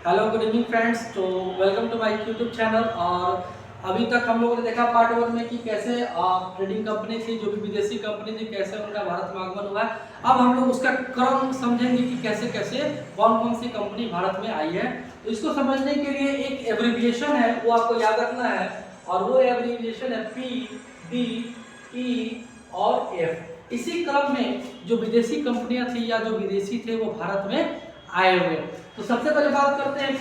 Hello good evening friends. तो welcome to my YouTube channel. और अभी तक हम लोगों ने देखा पार्ट 1 में कि कैसे ट्रेडिंग कंपनी थी, जो कि विदेशी कंपनी थी, कैसे उनका भारत में आगमन हुआ। अब हम लोग उसका क्रम समझेंगे कि कैसे कैसे कौन कौन सी कंपनी भारत में आई है। तो इसको समझने के लिए एक एब्रिविएशन है, वो आपको याद रखना है, और वो एब्रिविएशन है PDE और F। इसी क्रम में जो विदेशी कंपनियां थी या जो विदेशी थे वो भारत में आए हुए। तो सबसे पहले बात करते हैं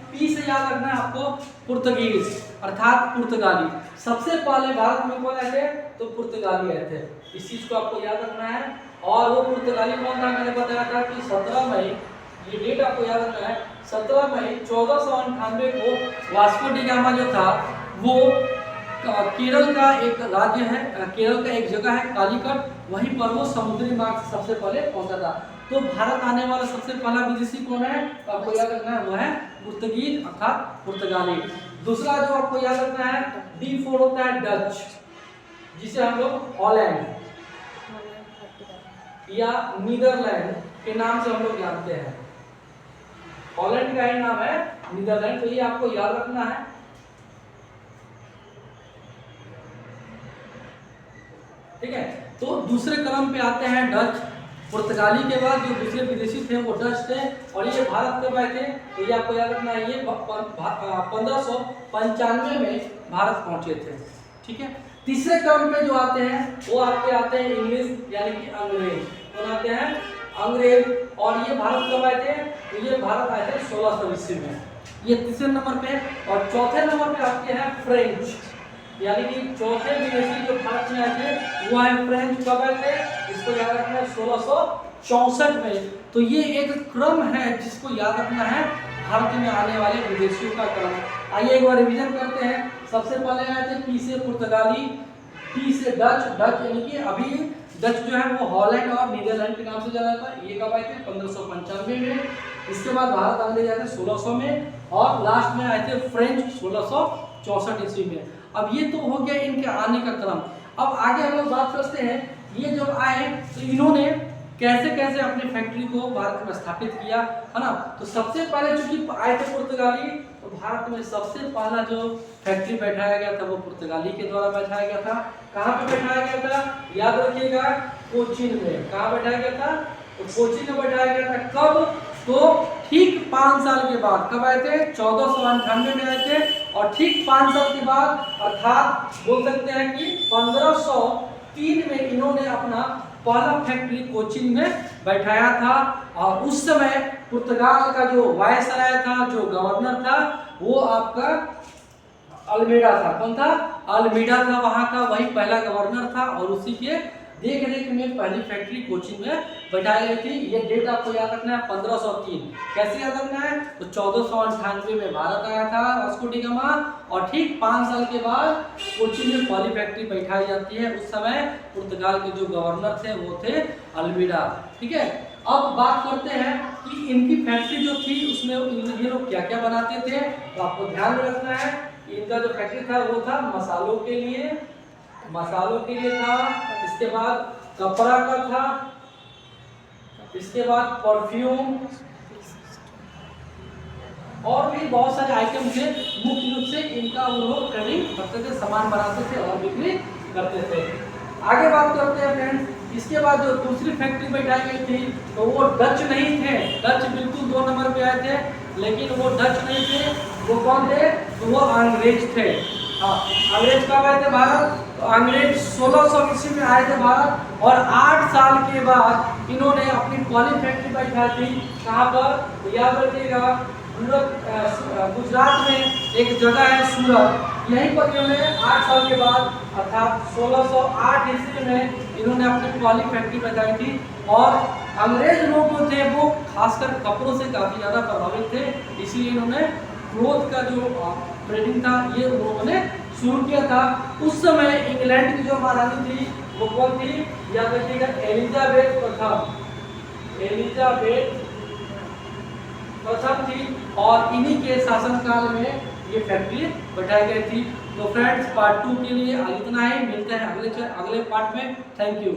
पी से याद रखना है आपको, पुर्तगीज अर्थात पुर्तगाली। सबसे पहले भारत में कौन आए थे? तो पुर्तगाली आए थे। इस चीज को आपको याद रखना है। और वो पुर्तगाली कौन था? मैंने बताया था कि 17 मई, ये डेट आपको याद रखना है, 17 मई 1498 को वास्को डी गामा जो था वो केरल का एक राज्य है, केरल का एक जगह है कालीकट, वहीं पर वो समुद्री मार्ग से सबसे पहले पहुंचा था। तो भारत आने वाला सबसे पहला विदेशी कौन है? तो आपको याद रखना है वो है पुर्तगीज अर्थात पुर्तगाली। दूसरा जो आपको याद रखना है D4 होता है डच, जिसे हम लोग हॉलैंड या नीदरलैंड के नाम से हम लोग जानते हैं। हॉलैंड का ही नाम है नीदरलैंड, तो ये आपको याद रखना है। ठीक है, तो दूसरे क्रम पे आते हैं डच। पुर्तगाली के बाद जो दूसरे विदेशी थे वो डच थे, और ये भारत कब आए थे? तो ये आपको याद रखना है, ये 1595 में भारत पहुंचे थे। ठीक है, तीसरे क्रम पे जो आते हैं वो आपके आते हैं इंग्लिश यानी कि अंग्रेज। कौन आते हैं? अंग्रेज। और ये भारत कब आए थे? तो ये भारत आए थे 1600 ईस्वी में, ये तीसरे नंबर पे। और चौथे नंबर पे आपके हैं फ्रेंच, यानी कि चौथे विदेशी जो भारत में आए थे वो है फ्रेंच। कब आए थे? इसको याद रखना है 1664 में। तो ये एक क्रम है जिसको याद रखना है, भारत में आने वाले विदेशियों का क्रम। आइए एक बार रिवीजन करते हैं। सबसे पहले आए थे पी से पुर्तगाली, टी से डच, डच यानी कि अभी डच जो है वो हॉलैंड और नीदरलैंड के नाम से जाना था। ये कब आए थे? 1595 में। इसके बाद भारत अंग्रेज आए थे 1600 में, और लास्ट में आए थे फ्रेंच 1664 ईस्वी में। अब ये तो हो गया इनके आने का क्रम। अब आगे हम लोग बात करते हैं, ये जब आए तो इन्होंने कैसे कैसे अपनी फैक्ट्री को भारत में स्थापित किया, है ना। तो सबसे पहले चूंकि आए थे पुर्तगाली, तो भारत में सबसे पहला जो फैक्ट्री बैठाया गया था वो पुर्तगाली के द्वारा बैठाया गया था। कहाँ पे बैठाया गया था? याद रखिएगा, कोचीन में। कहाँ बैठाया गया था? तो कोचीन में बैठाया गया था। कब? तो ठीक 5 साल के बाद। कब आए थे? 1498 में आए थे। और ठीक 5 साल के बाद अर्थात बोल सकते हैं कि 1503 में इन्होंने अपना पहला फैक्ट्री कोचीन में बैठाया था। और उस समय पुर्तगाल का जो वायसराय था, जो गवर्नर था, वो आपका अल्मेडा था। कौन था? अल्मेडा था वहां का, वही पहला गवर्नर था, और उसी के देख रेख में पहली फैक्ट्री कोचीन में बैठाई गई थी। ये डेट आपको याद रखना है 1503। कैसे याद रखना है? तो 1498 में भारत आया था वास्को डी गामा, और ठीक 5 साल के बाद कोचीन में पहली फैक्ट्री बैठाई जाती है। उस समय पुर्तगाल के जो गवर्नर थे वो थे अल्मेडा। ठीक है, अब बात करते हैं कि इनकी फैक्ट्री जो थी उसमें ये लोग क्या क्या बनाते थे। तो आपको ध्यान में रखना है, इनका जो फैक्ट्री था वो था मसालों के लिए था। इसके बाद कपड़ा का था, इसके बाद परफ्यूम, और भी बहुत सारे आइटम थे। मुख्य रूप से इनका वो लोग ट्रेडिंग करते थे, सामान बनाते थे और बिक्री करते थे। आगे बात करते हैं फ्रेंड्स, इसके बाद जो दूसरी फैक्ट्री बैठाई गई थी तो वो डच नहीं थे। डच बिल्कुल 2 नंबर पे आए थे, लेकिन वो डच नहीं थे। वो कौन थे? तो वो अंग्रेज थे। हाँ, अंग्रेज कब आए थे भारत? तो अंग्रेज 1600 ईस्वी में आए थे भारत, और 8 साल के बाद इन्होंने अपनी पहली फैक्ट्री बैठाई थी। कहाँ पर? तो याद रखिएगा, गुजरात में एक जगह है सूरत, यहीं पर इन्होंने 8 साल के बाद अर्थात 1608 ईस्वी में इन्होंने अपनी पहली फैक्ट्री बैठाई थी। और अंग्रेज लोग जो थे वो खासकर कपड़ों से काफ़ी ज़्यादा प्रभावित थे, इसलिए इन्होंने क्लोथ का जो ट्रेडिंग था ये लोगों ने शुरू किया था। उस समय इंग्लैंड की जो महारानी थी वो कौन थी? याद रखिएगा, एलिजाबेथ प्रथम। एलिजाबेथ प्रथम थी, और इन्हीं के शासनकाल में ये फैक्ट्री बैठाई गई थी। तो फ्रेंड्स, पार्ट 2 के लिए इतना ही। मिलते हैं अगले पार्ट में। Thank you.